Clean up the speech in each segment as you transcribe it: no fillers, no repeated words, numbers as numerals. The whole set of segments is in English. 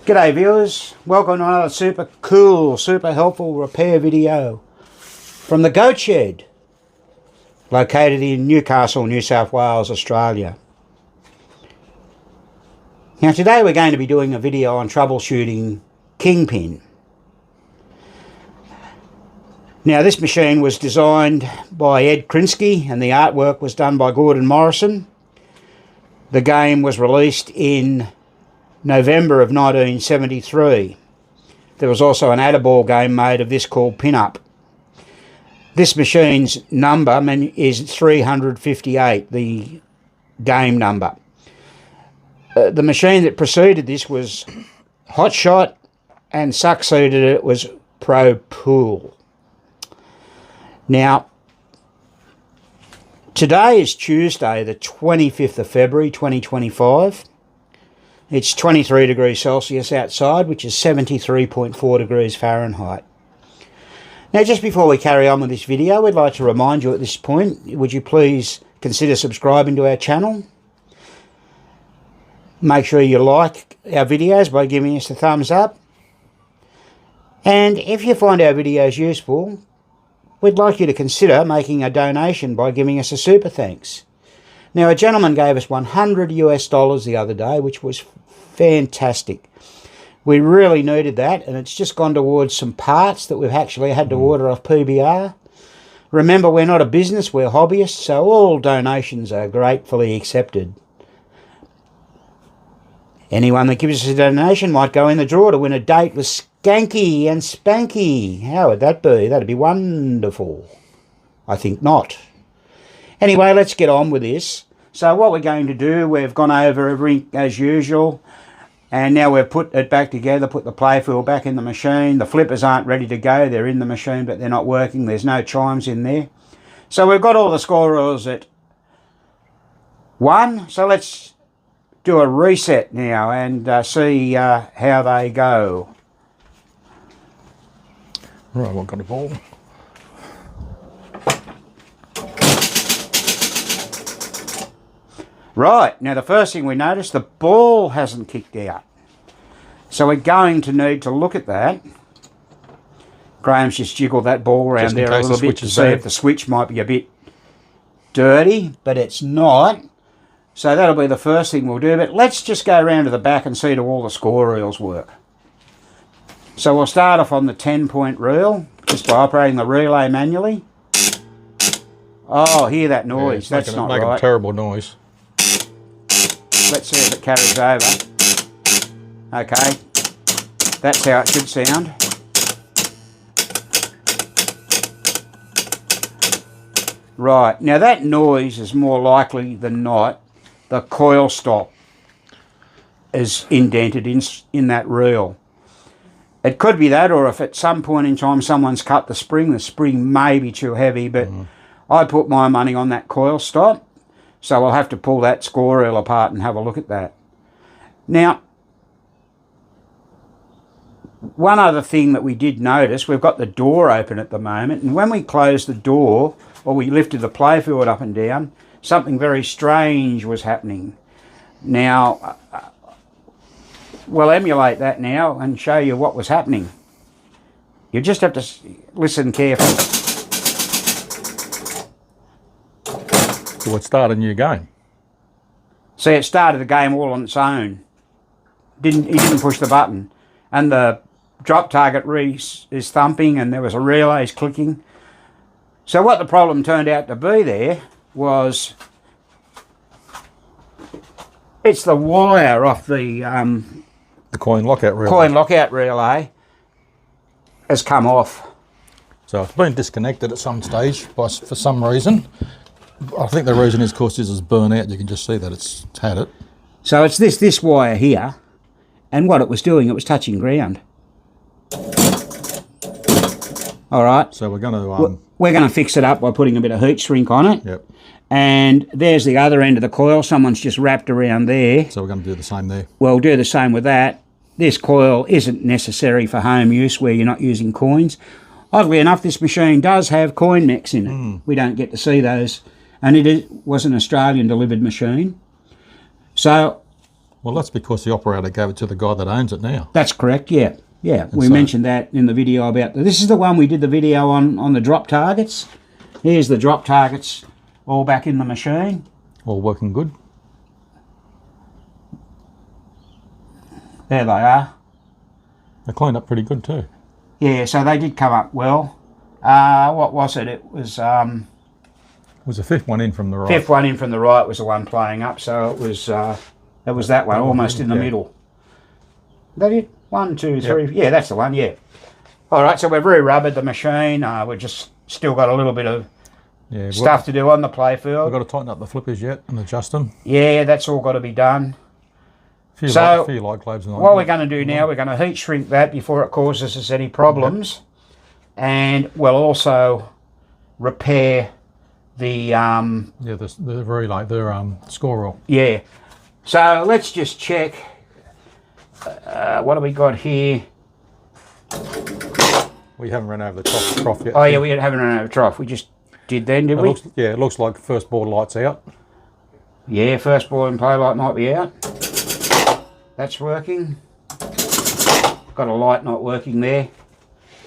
G'day viewers, welcome to another super cool, super helpful repair video from the Goat Shed, located in Newcastle, New South Wales, Australia. Now today we're going to be doing a video on troubleshooting Kingpin. Now this machine was designed by Ed Krinsky and the artwork was done by Gordon Morrison. The game was released in November of 1973. There was also an add-a-ball game made of this called Pin-Up. This machine's number is 358, the game number. The machine that preceded this was Hot Shot, and succeeded it was Pro Pool. Now, today is Tuesday, the 25th of February 2025. It's 23 degrees Celsius outside, which is 73.4 degrees Fahrenheit. Now, just before we carry on with this video, we'd like to remind you at this point, would you please consider subscribing to our channel? Make sure you like our videos by giving us a thumbs up. And if you find our videos useful, we'd like you to consider making a donation by giving us a super thanks. Now, a gentleman gave us $100 the other day, which was fantastic. We really needed that, and it's just gone towards some parts that we've actually had to order off PBR. Remember, we're not a business, we're hobbyists, so all donations are gratefully accepted. Anyone that gives us a donation might go in the draw to win a date with Skanky and Spanky. How would that be? That'd be wonderful. I think not. Anyway, let's get on with this. So what we're going to do, we've gone over everything as usual, and now we've put it back together, put the Playfield back in the machine. The flippers aren't ready to go. They're in the machine, but they're not working. There's no chimes in there. So we've got all the score rules at 1. So let's do a reset now and see how they go. Right, what got a ball? Right, now the first thing we notice, the ball hasn't kicked out. So we're going to need to look at that. Graham's just jiggled that ball around there a little bit to see if the switch might be a bit dirty, but it's not. So that'll be the first thing we'll do, but let's just go around to the back and see do all the score reels work. So we'll start off on the 10-point reel, just by operating the relay manually. Oh, hear that noise, yeah, that's not right. Making a terrible noise. Let's see if it carries over. Okay, that's how it should sound. Right, now that noise is more likely than not the coil stop is indented in that reel. It could be that, or if at some point in time someone's cut the spring may be too heavy, but I put my money on that coil stop. So I'll have to pull that score reel apart and have a look at that. Now, one other thing that we did notice, we've got the door open at the moment, and when we closed the door, or we lifted the Playfield up and down, something very strange was happening. Now, we'll emulate that now and show you what was happening. You just have to listen carefully. So it started a new game. See, it started the game all on its own. He didn't push the button. And the drop target is thumping and there was a relays clicking. So what the problem turned out to be there was it's the wire off the coin lockout relay. Coin lockout relay has come off. So it's been disconnected at some stage for some reason. I think the reason is because this is burnt out. You can just see that it's had it. So it's this wire here, and what it was doing, it was touching ground. All right. So we're going to fix it up by putting a bit of heat shrink on it. Yep. And there's the other end of the coil. Someone's just wrapped around there. So we're going to do the same there. We'll do the same with that. This coil isn't necessary for home use where you're not using coins. Oddly enough, this machine does have coin mechs in it. We don't get to see those. And it was an Australian delivered machine. So Well, that's because the operator gave it to the guy that owns it now. That's correct, yeah. Yeah, we mentioned that in the video about... This is the one we did the video on the drop targets. Here's the drop targets all back in the machine. All working good. There they are. They cleaned up pretty good too. Yeah, so they did come up well. What was it? It was... Was the fifth one in from the right? Fifth one in from the right was the one playing up, so it was that one, almost in the middle. Is that it? 1, 2, 3. Yep. Yeah, that's the one, yeah. All right, so we've re-rubbered the machine. We've just still got a little bit of stuff to do on the playfield. We've got to tighten up the flippers yet and adjust them. Yeah, that's all got to be done. A few light globes and what we're going to do now, we're going to heat shrink that before it causes us any problems. And we'll also repair the... the relay, their score roll. Yeah. So let's just check. What do we got here? We haven't run over the trough yet. Oh yeah, we haven't run over the trough. We just did then, did we? It looks like first ball light's out. Yeah, first ball and play light might be out. That's working. Got a light not working there.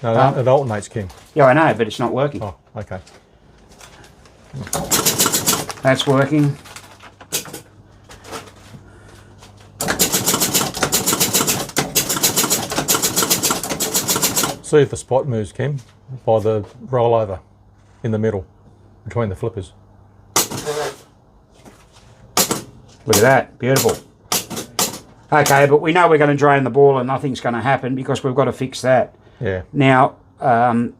No, it alternates, Kim. Yeah, I know, but it's not working. Oh, okay. That's working. See if the spot moves, Kim, by the rollover in the middle between the flippers. Look at that, beautiful. Okay, but we know we're going to drain the ball and nothing's going to happen because we've got to fix that. Yeah. Now, I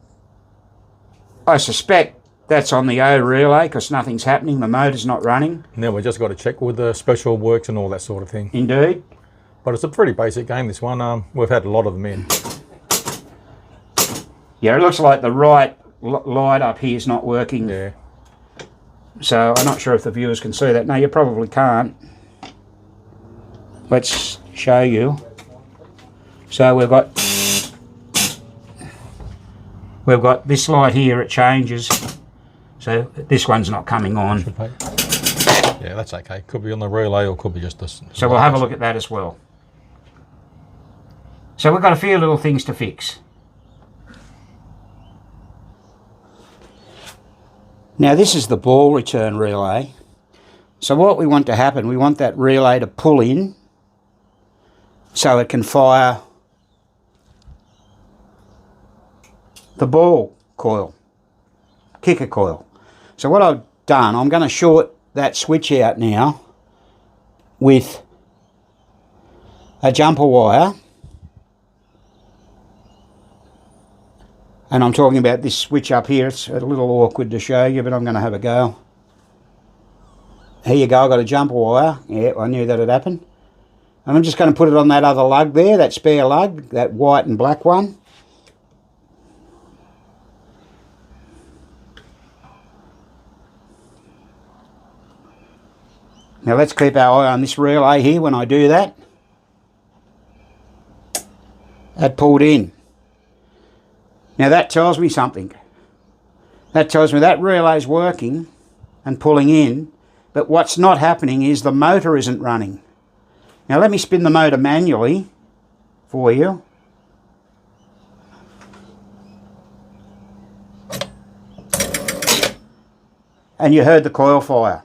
suspect that's on the O relay because nothing's happening, the motor's not running. Now we've just got to check with the special works and all that sort of thing. Indeed. But it's a pretty basic game, this one. We've had a lot of them in. Yeah, it looks like the right light up here is not working. Yeah. So I'm not sure if the viewers can see that. No, you probably can't. Let's show you. So we've got this light here, it changes. So this one's not coming on. Yeah, that's okay. Could be on the relay or could be just this. So we'll have a look at that as well. So we've got a few little things to fix. Now this is the ball return relay. So what we want to happen, we want that relay to pull in so it can fire the ball coil, kicker coil. So what I've done, I'm going to short that switch out now with a jumper wire. And I'm talking about this switch up here. It's a little awkward to show you, but I'm going to have a go. Here you go, I've got a jumper wire. Yeah, I knew that would happen. And I'm just going to put it on that other lug there, that spare lug, that white and black one. Now let's keep our eye on this relay here when I do that. That pulled in. Now that tells me something. That tells me that relay's working and pulling in, but what's not happening is the motor isn't running. Now let me spin the motor manually for you. And you heard the coil fire.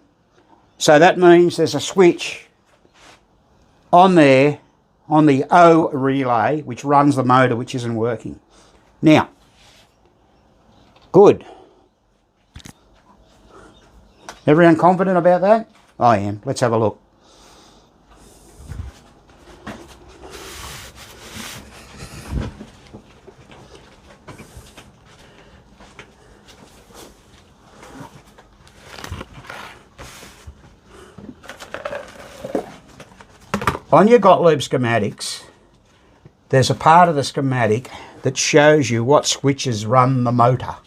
So that means there's a switch on there on the O relay which runs the motor which isn't working. Now, good. Everyone confident about that? I am. Let's have a look. On your Gottlieb schematics, there's a part of the schematic that shows you what switches run the motor.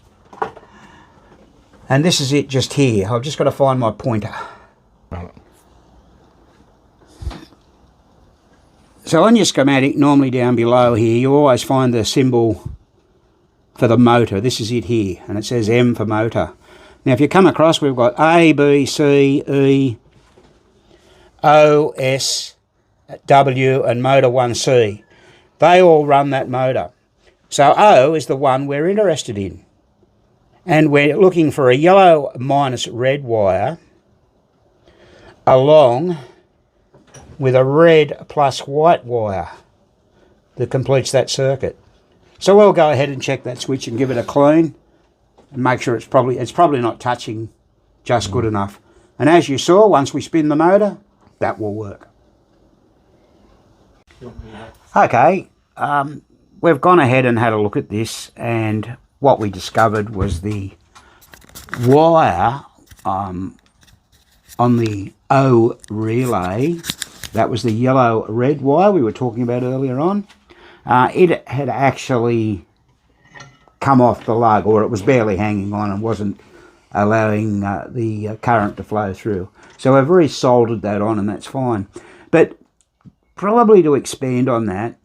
And this is it just here. I've just got to find my pointer. So on your schematic, normally down below here, you always find the symbol for the motor. This is it here, and it says M for motor. Now if you come across, we've got A, B, C, E, O, S, W and motor 1C. They all run that motor. So O is the one we're interested in. And we're looking for a yellow minus red wire along with a red plus white wire that completes that circuit. So we'll go ahead and check that switch and give it a clean and make sure it's probably not touching just good enough. And as you saw, once we spin the motor, that will work. Okay, we've gone ahead and had a look at this, and what we discovered was the wire on the O relay, that was the yellow red wire we were talking about earlier on. It had actually come off the lug, or it was barely hanging on and wasn't allowing the current to flow through. So we've re-soldered that on, and that's fine. But probably to expand on that,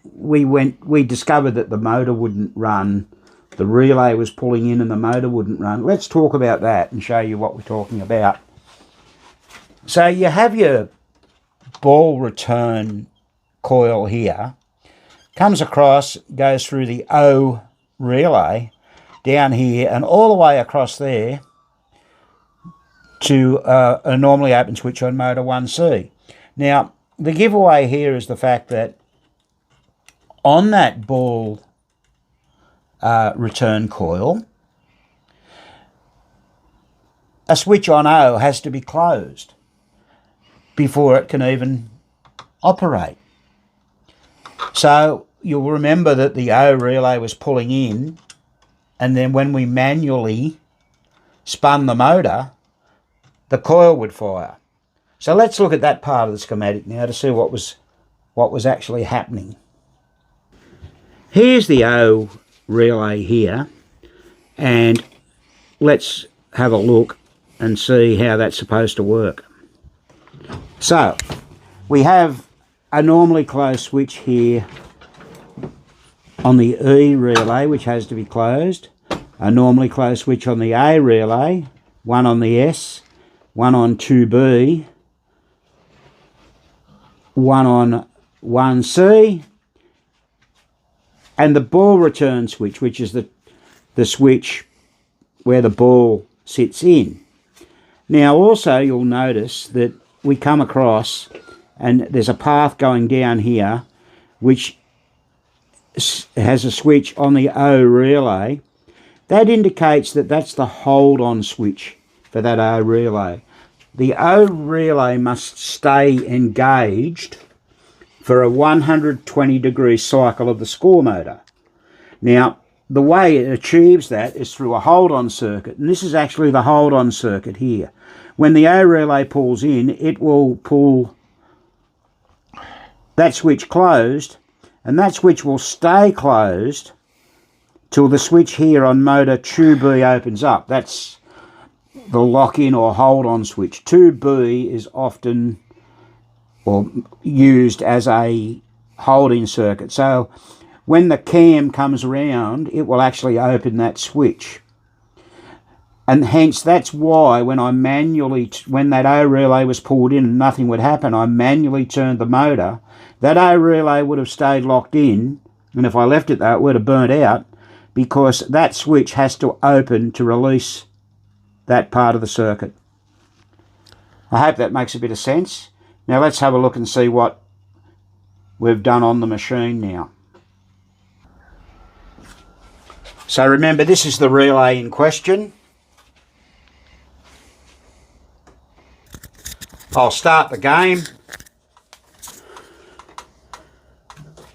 we discovered that the motor wouldn't run. The relay was pulling in and the motor wouldn't run. Let's talk about that and show you what we're talking about. So you have your ball return coil here, comes across, goes through the O relay down here and all the way across there to a normally open switch on motor 1C. Now, the giveaway here is the fact that on that ball return coil, a switch on O has to be closed before it can even operate. So you'll remember that the O relay was pulling in, and then when we manually spun the motor, the coil would fire. So let's look at that part of the schematic now to see what was actually happening. Here's the O relay here, and let's have a look and see how that's supposed to work. So we have a normally closed switch here on the E relay, which has to be closed, a normally closed switch on the A relay, one on the S, one on 2B, one on 1C, and the ball return switch, which is the switch where the ball sits in. Now also you'll notice that we come across and there's a path going down here which has a switch on the O relay. That indicates that that's the hold on switch for that O relay. The O relay must stay engaged for a 120-degree cycle of the score motor. Now, the way it achieves that is through a hold-on circuit, and this is actually the hold-on circuit here. When the O relay pulls in, it will pull that switch closed, and that switch will stay closed till the switch here on motor 2B opens up. That's the lock-in or hold-on switch. 2B is often used as a holding circuit. So when the cam comes around, it will actually open that switch. And hence that's why when I manually, when that O relay was pulled in and nothing would happen, I manually turned the motor. That O relay would have stayed locked in, and if I left it there, it would have burnt out, because that switch has to open to release that part of the circuit. I hope that makes a bit of sense. Now let's have a look and see what we've done on the machine now. So remember, this is the relay in question. I'll start the game.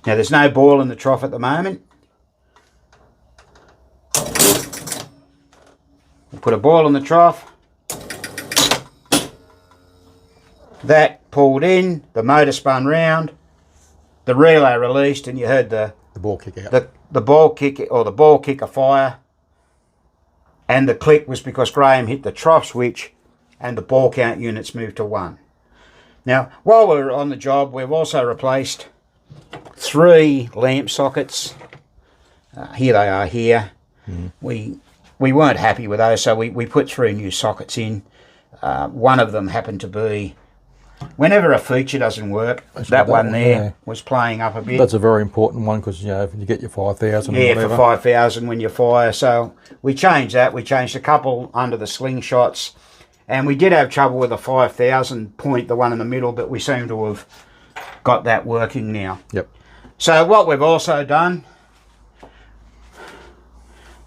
Now there's no ball in the trough at the moment. We'll put a ball in the trough. That pulled in, the motor spun round, the relay released, and you heard the ball kick out. The ball kick, or the ball kicker fire, and the click was because Graham hit the trough switch and the ball count units moved to 1. Now, while we're on the job, we've also replaced 3 lamp sockets. Here they are here. We weren't happy with those, so we put 3 new sockets in. One of them happened to be Whenever a feature doesn't work, that one there was playing up a bit. That's a very important one because, you know, if you get your 5,000 or whatever. For 5,000 when you fire. So we changed that. We changed a couple under the slingshots. And we did have trouble with a 5,000 point, the one in the middle, but we seem to have got that working now. Yep. So what we've also done,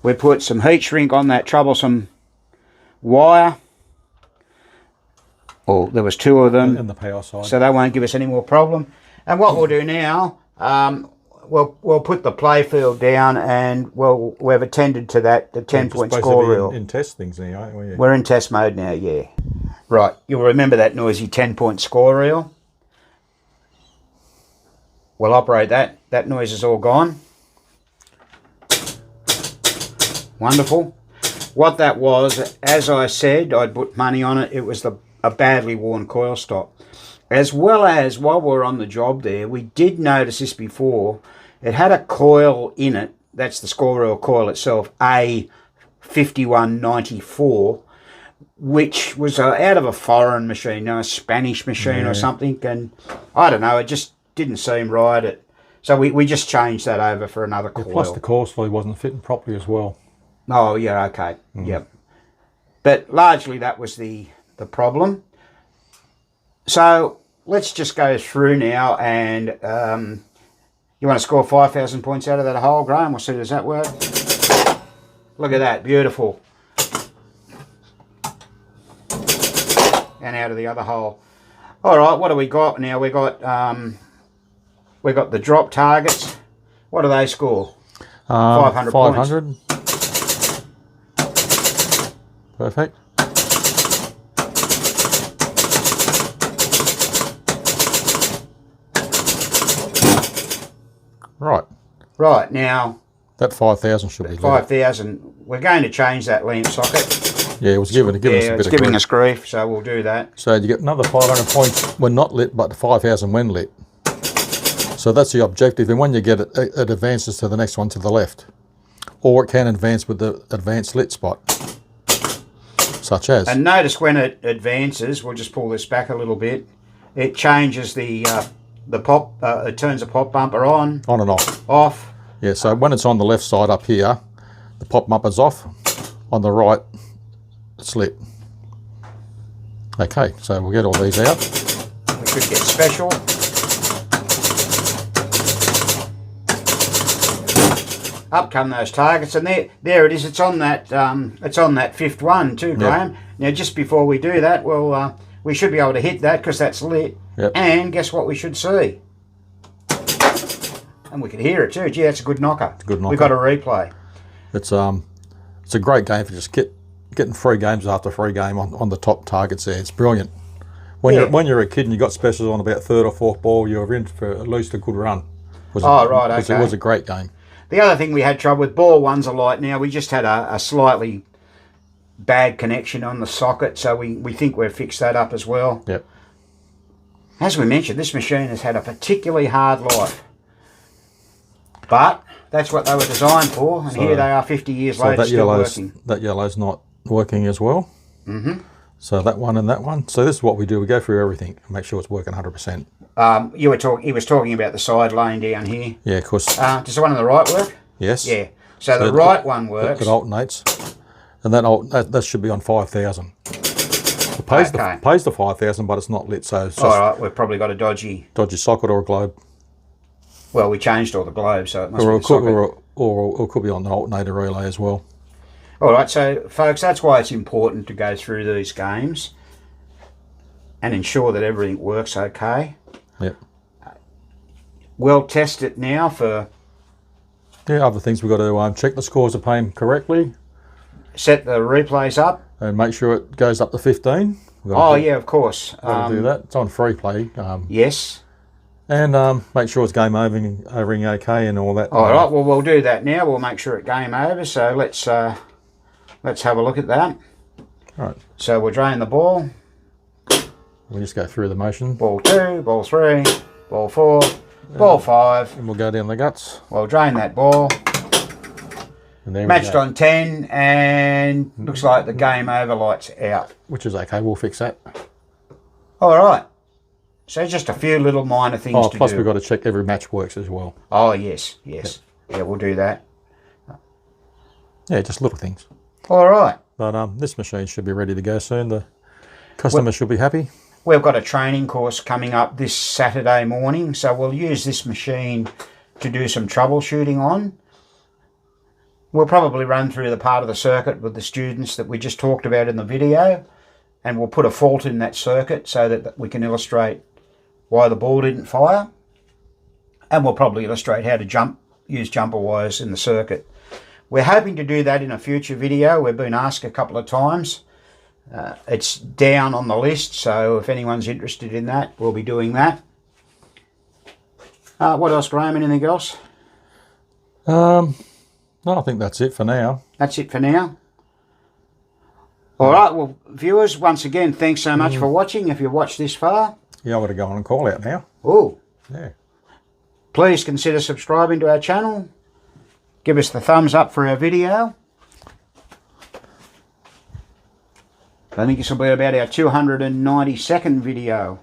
we put some heat shrink on that troublesome wire. Oh, there was 2 of them. In the power side. So they won't give us any more problem. And what we'll do now, we'll put the Playfield down, and we've attended to that, the 10-point score reel. In test things now, aren't we? We're in test mode now, yeah. Right, you'll remember that noisy 10-point score reel. We'll operate that. That noise is all gone. Wonderful. What that was, as I said, I'd put money on it. It was a badly worn coil stop. As well as, while we were on the job there, we did notice this before. It had a coil in it. That's the score reel coil itself, A5194, which was out of a foreign machine, a Spanish machine or something. And I don't know, it just didn't seem right. So we just changed that over for another coil. Plus the coil sleeve wasn't fitting properly as well. Oh, yeah, okay. Yep. But largely that was the problem. So let's just go through now, and you want to score 5,000 points out of that hole, Graham? We'll see, does that work? Look at that, beautiful. And out of the other hole. All right, what do we got now? We got the drop targets. What do they score? 500 points. 500. Perfect. Right, now... That 5,000 should be 5,000. We're going to change that lamp socket. Yeah, it was giving us a bit of grief. Giving us grief, so we'll do that. So you get another 500 points when not lit, but 5,000 when lit. So that's the objective, and when you get it, it advances to the next one to the left. Or it can advance with the advanced lit spot, such as. And notice when it advances, we'll just pull this back a little bit, it changes the pop, it turns the pop bumper on. On and off. Off. Yeah, so when it's on the left side up here, the pop bumper's off. On the right, it's lit. Okay, so we'll get all these out. We could get special. Up come those targets, and there it is. It's on that fifth one too, Graham. Yep. Now, just before we do that, we should be able to hit that because that's lit. Yep. And guess what we should see? And we can hear it too. Gee, that's a good knocker. It's a good knocker. We've got a replay. It's a great game for just getting free games after free game on the top targets there. It's brilliant. When you're a kid and you got specials on about third or fourth ball, you're in for at least a good run. Right, okay. It was a great game. The other thing we had trouble with, ball ones are light now. We just had a slightly bad connection on the socket, so we think we've fixed that up as well. Yep. As we mentioned, this machine has had a particularly hard life. But that's what they were designed for, and here they are 50 years later still working. That yellow's not working as well. Mm-hmm. So that one and that one. So this is what we do. We go through everything and make sure it's working 100%. He was talking about the side lane down here. Yeah, of course. Does the one on the right work? Yes. Yeah. So the right one works. It alternates. And that should be on 5,000. It pays the 5,000, but it's not lit. So it's just all right, we've probably got a dodgy socket or a globe. Well, we changed all the globes, so it must be the socket. Or it could be on the alternator relay as well. All right, so folks, that's why it's important to go through these games and ensure that everything works okay. Yep. We'll test it now for... Yeah, other things we've got to check the scores are paying correctly. Set the replays up. And make sure it goes up to 15. Yeah, of course. Got to do that. It's on free play. Yes. And make sure it's game overing okay and all that. All right, well, we'll do that now. We'll make sure it's game over. So let's have a look at that. All right. So we'll drain the ball. We'll just go through the motion. Ball 2, ball 3, ball 4, ball 5. And we'll go down the guts. We'll drain that ball. And there matched on 10, and looks like the game over light's out. Which is okay. We'll fix that. All right. So just a few little minor things Oh, to plus do. we've got to check every match works as well. Oh, yes. Yeah, we'll do that. Yeah, just little things. All right. But this machine should be ready to go soon. The customer should be happy. We've got a training course coming up this Saturday morning, so we'll use this machine to do some troubleshooting on. We'll probably run through the part of the circuit with the students that we just talked about in the video, and we'll put a fault in that circuit so that we can illustrate why the ball didn't fire, and we'll probably illustrate how to use jumper wires in the circuit. We're hoping to do that in a future video. We've been asked a couple of times. It's down on the list, so if anyone's interested in that, we'll be doing that. What else, Graham? Anything else? No, I think that's it for now. That's it for now. All right, well, viewers, once again, thanks so much for watching. If you've watched this far. Yeah, I want to go on and call out now. Oh. Yeah. Please consider subscribing to our channel. Give us the thumbs up for our video. I think this will be about our 292nd video.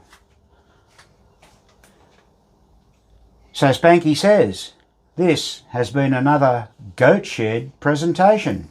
So Spanky says, this has been another Goat Shed presentation.